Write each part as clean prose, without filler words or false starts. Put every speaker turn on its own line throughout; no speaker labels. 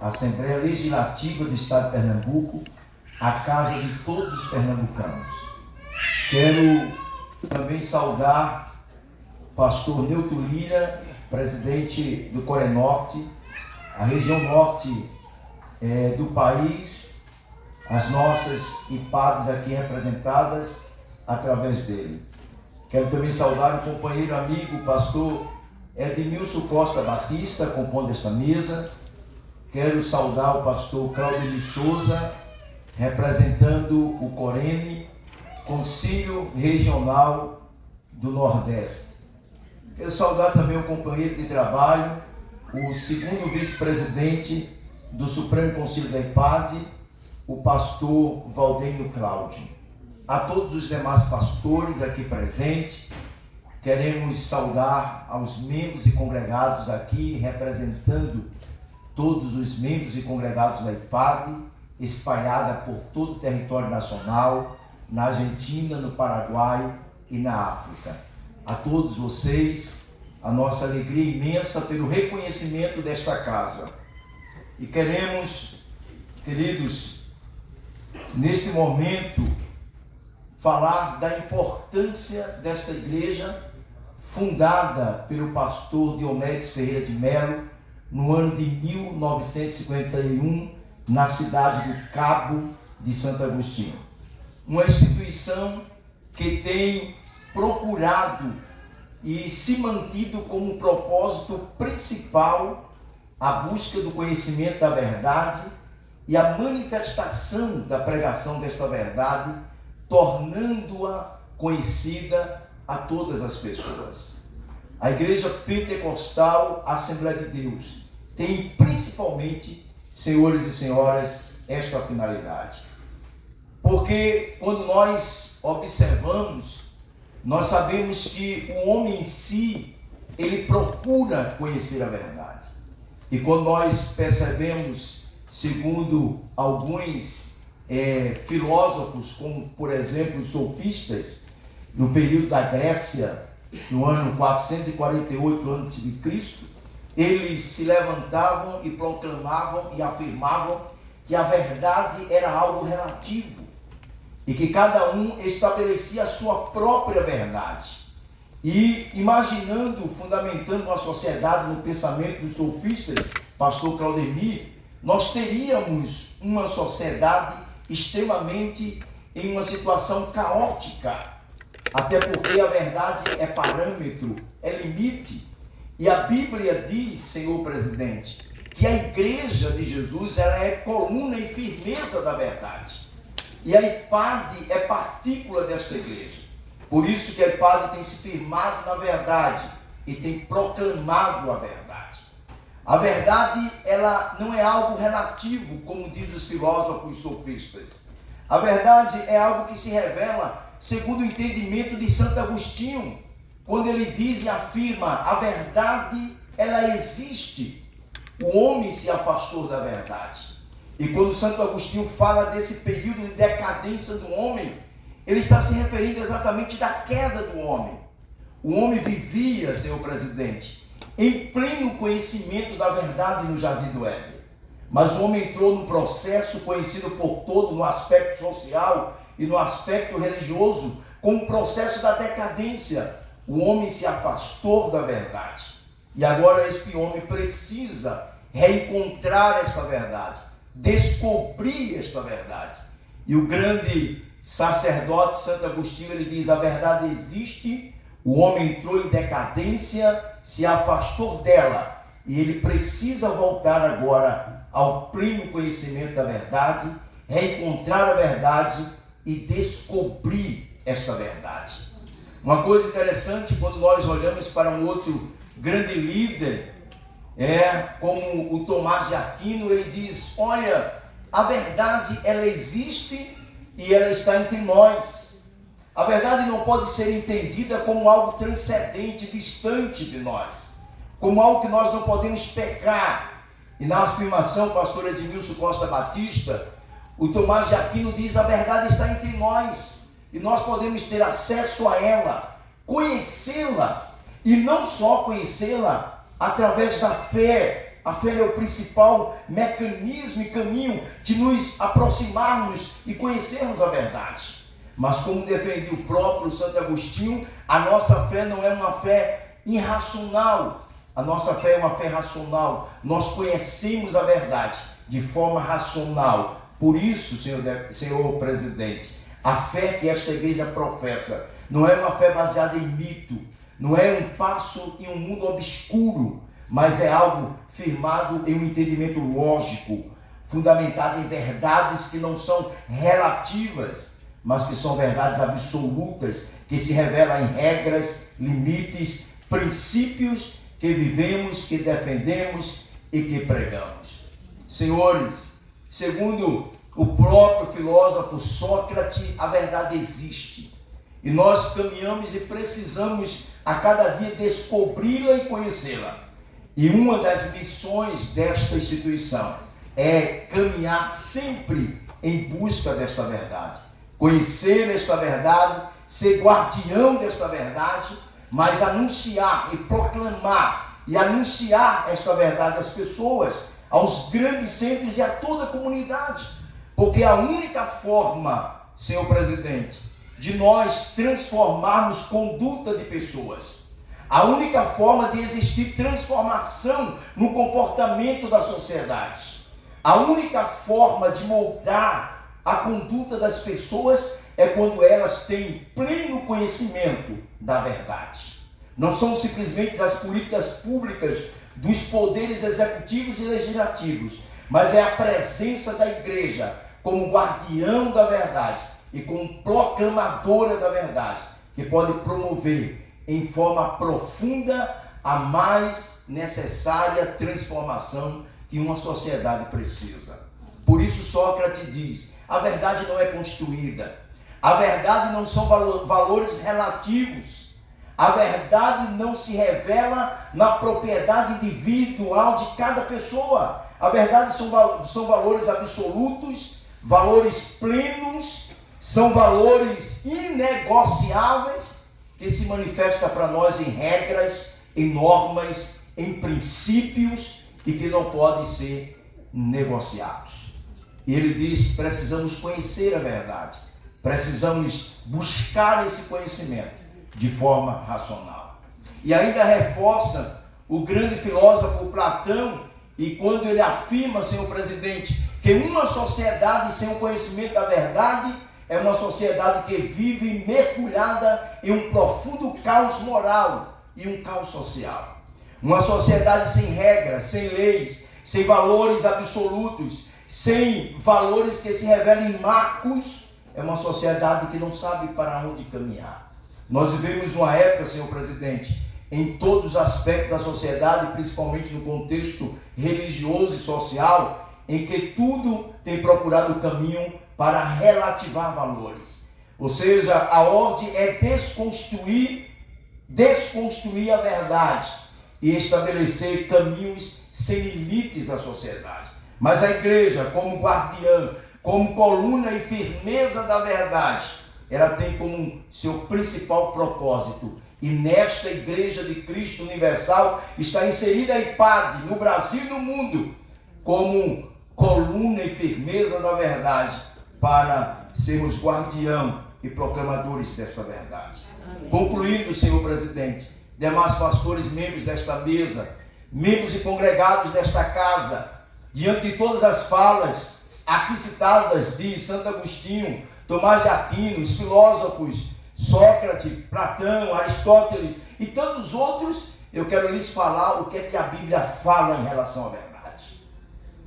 Assembleia Legislativa do Estado de Pernambuco, a casa de todos os pernambucanos. Quero também saudar o pastor Neuto Lira, presidente do Corenorte, a região norte do país, as nossas IPADs aqui representadas através dele. Quero também saudar o companheiro amigo, o pastor Edmilson Costa Batista, compondo esta mesa. Quero saudar o pastor Claudio de Souza, representando o Corene, Conselho Regional do Nordeste. Quero saudar também o companheiro de trabalho, o segundo vice-presidente do Supremo Conselho da IPAD, o pastor Valdênio Cláudio. A todos os demais pastores aqui presentes, queremos saudar aos membros e congregados aqui, representando todos os membros e congregados da IPAD, espalhada por todo o território nacional, na Argentina, no Paraguai e na África. A todos vocês, a nossa alegria imensa pelo reconhecimento desta casa. E queremos, queridos, neste momento, falar da importância desta igreja, fundada pelo pastor Diomedes Ferreira de Melo, no ano de 1951, na cidade do Cabo de Santo Agostinho. Uma instituição que tem procurado e se mantido como propósito principal a busca do conhecimento da verdade e a manifestação da pregação desta verdade, tornando-a conhecida a todas as pessoas. A Igreja Pentecostal Assembleia de Deus tem principalmente, senhores e senhoras, esta finalidade. Porque quando nós observamos, nós sabemos que o homem em si, ele procura conhecer a verdade. E quando nós percebemos, segundo alguns filósofos, como por exemplo os sofistas, no período da Grécia, no ano 448 a.C., eles se levantavam e proclamavam e afirmavam que a verdade era algo relativo e que cada um estabelecia a sua própria verdade. E imaginando, fundamentando uma sociedade no pensamento dos sofistas, pastor Claudemir, nós teríamos uma sociedade extremamente em uma situação caótica, até porque a verdade é parâmetro, é limite. E a Bíblia diz, senhor presidente, que a igreja de Jesus ela é coluna e firmeza da verdade. E a IPAD é partícula desta igreja. Por isso que a IPAD tem se firmado na verdade e tem proclamado a verdade. A verdade, ela não é algo relativo, como diz os filósofos sofistas. A verdade é algo que se revela segundo o entendimento de Santo Agostinho, quando ele diz e afirma: a verdade, ela existe. O homem se afastou da verdade. E quando Santo Agostinho fala desse período de decadência do homem, ele está se referindo exatamente da queda do homem. O homem vivia, senhor presidente, em pleno conhecimento da verdade no Jardim do Éden. Mas o homem entrou num processo conhecido por todo no aspecto social e no aspecto religioso, como o processo da decadência. O homem se afastou da verdade. E agora este homem precisa reencontrar esta verdade, descobrir esta verdade. E o grande sacerdote Santo Agostinho, ele diz: a verdade existe, o homem entrou em decadência, se afastou dela, e ele precisa voltar agora ao pleno conhecimento da verdade, reencontrar a verdade e descobrir esta verdade. Uma coisa interessante, quando nós olhamos para um outro grande líder, como o Tomás de Aquino, ele diz: olha, a verdade ela existe e ela está entre nós. A verdade não pode ser entendida como algo transcendente, distante de nós, como algo que nós não podemos pecar. E na afirmação, pastor Edmilson Costa Batista, o Tomás de Aquino diz: a verdade está entre nós e nós podemos ter acesso a ela, conhecê-la, e não só conhecê-la através da fé, A fé é o principal mecanismo e caminho de nos aproximarmos e conhecermos a verdade. Mas como defendia o próprio Santo Agostinho, a nossa fé não é uma fé irracional. A nossa fé é uma fé racional. Nós conhecemos a verdade de forma racional. Por isso, senhor presidente, a fé que esta igreja professa não é uma fé baseada em mito, não é um passo em um mundo obscuro, mas é algo firmado em um entendimento lógico, fundamentado em verdades que não são relativas, mas que são verdades absolutas, que se revelam em regras, limites, princípios que vivemos, que defendemos e que pregamos. Senhores, segundo o próprio filósofo Sócrates, a verdade existe. E nós caminhamos e precisamos a cada dia descobri-la e conhecê-la. E uma das missões desta instituição é caminhar sempre em busca desta verdade. Conhecer esta verdade, ser guardião desta verdade, mas anunciar e proclamar e anunciar esta verdade às pessoas, aos grandes centros e a toda a comunidade. Porque a única forma, senhor presidente, de nós transformarmos conduta de pessoas, a única forma de existir transformação no comportamento da sociedade, a única forma de moldar a conduta das pessoas é quando elas têm pleno conhecimento da verdade. Não são simplesmente as políticas públicas dos poderes executivos e legislativos, mas é a presença da igreja como guardião da verdade e como proclamadora da verdade, que pode promover em forma profunda a mais necessária transformação que uma sociedade precisa. Por isso Sócrates diz, a verdade não é construída, a verdade não são valores relativos, a verdade não se revela na propriedade individual de cada pessoa, a verdade são valores absolutos, valores plenos, são valores inegociáveis que se manifestam para nós em regras, em normas, em princípios e que não podem ser negociados. E ele diz, precisamos conhecer a verdade, precisamos buscar esse conhecimento de forma racional. E ainda reforça o grande filósofo Platão, e quando ele afirma, senhor presidente, que uma sociedade sem o conhecimento da verdade é uma sociedade que vive mergulhada em um profundo caos moral e um caos social. Uma sociedade sem regras, sem leis, sem valores absolutos, sem valores que se revelam em marcos, é uma sociedade que não sabe para onde caminhar. Nós vivemos uma época, senhor presidente, em todos os aspectos da sociedade, principalmente no contexto religioso e social, em que tudo tem procurado o caminho para relativar valores. Ou seja, a ordem é desconstruir a verdade e estabelecer caminhos sem limites à sociedade. Mas a igreja, como guardiã, como coluna e firmeza da verdade, ela tem como seu principal propósito. E nesta Igreja de Cristo Universal está inserida a IPAD no Brasil e no mundo como coluna e firmeza da verdade para sermos guardião e proclamadores desta verdade. Amém. Concluindo, senhor presidente, demais pastores, membros desta mesa, membros e congregados desta casa, diante de todas as falas aqui citadas de Santo Agostinho, Tomás de Aquino, os filósofos Sócrates, Platão, Aristóteles e tantos outros, eu quero lhes falar o que é que a Bíblia fala em relação à verdade.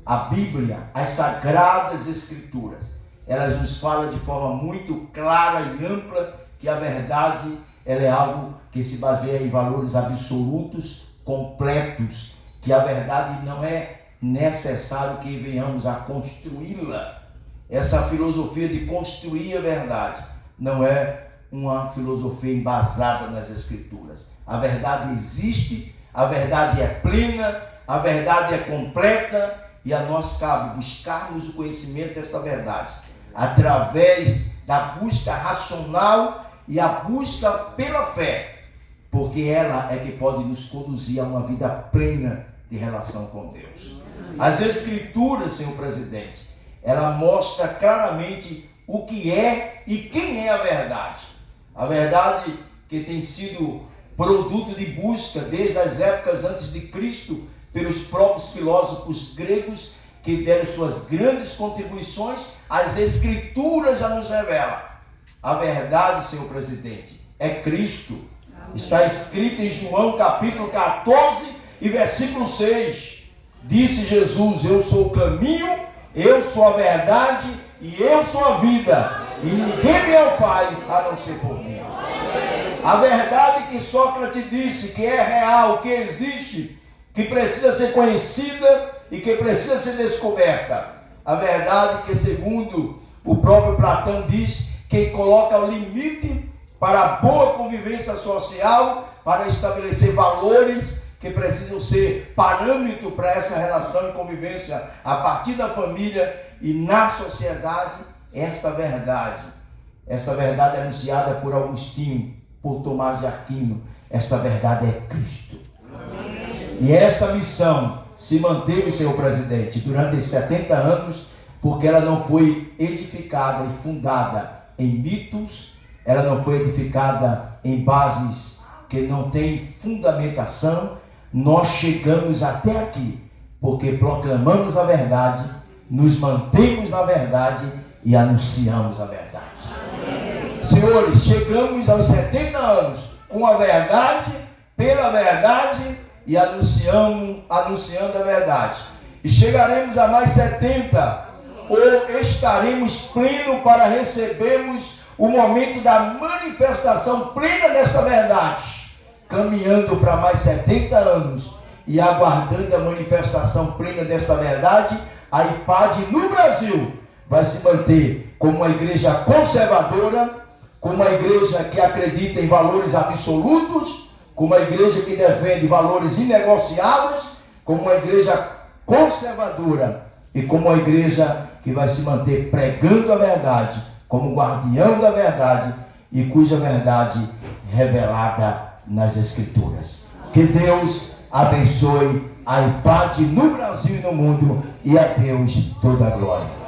A Bíblia, as Sagradas Escrituras, elas nos falam de forma muito clara e ampla que a verdade ela é algo que se baseia em valores absolutos, completos, que a verdade não é necessário que venhamos a construí-la. Essa filosofia de construir a verdade não é uma filosofia embasada nas Escrituras. A verdade existe, a verdade é plena, a verdade é completa e a nós cabe buscarmos o conhecimento desta verdade através da busca racional e a busca pela fé, porque ela é que pode nos conduzir a uma vida plena de relação com Deus. As Escrituras, senhor presidente, ela mostra claramente o que é e quem é a verdade. A verdade que tem sido produto de busca desde as épocas antes de Cristo pelos próprios filósofos gregos que deram suas grandes contribuições. As Escrituras já nos revelam. A verdade, senhor presidente, é Cristo. Está escrito em João capítulo 14 e versículo 6. Disse Jesus: eu sou o caminho, eu sou a verdade e eu sou a vida. E ninguém vem ao Pai a não ser por mim. A verdade que Sócrates disse que é real, que existe, que precisa ser conhecida e que precisa ser descoberta. A verdade que, segundo o próprio Platão diz, que coloca o limite para a boa convivência social, para estabelecer valores que precisam ser parâmetro para essa relação e convivência a partir da família e na sociedade. Esta verdade é anunciada por Agostinho, por Tomás de Aquino. Esta verdade é Cristo. Amém. E esta missão se manteve, senhor presidente, durante esses 70 anos, porque ela não foi edificada e fundada em mitos, ela não foi edificada em bases que não têm fundamentação. Nós chegamos até aqui porque proclamamos a verdade, nos mantemos na verdade e anunciamos a verdade. Amém. Senhores, chegamos aos 70 anos com a verdade, pela verdade e anunciando a verdade. E chegaremos a mais 70, ou estaremos plenos para recebermos o momento da manifestação plena desta verdade, caminhando para mais 70 anos e aguardando a manifestação plena desta verdade. A IPAD no Brasil vai se manter como uma igreja conservadora, como uma igreja que acredita em valores absolutos, como uma igreja que defende valores inegociáveis, como uma igreja conservadora e como uma igreja que vai se manter pregando a verdade, como guardião da verdade e cuja verdade revelada nas Escrituras. Que Deus abençoe a IPAD no Brasil e no mundo, e a Deus toda a glória.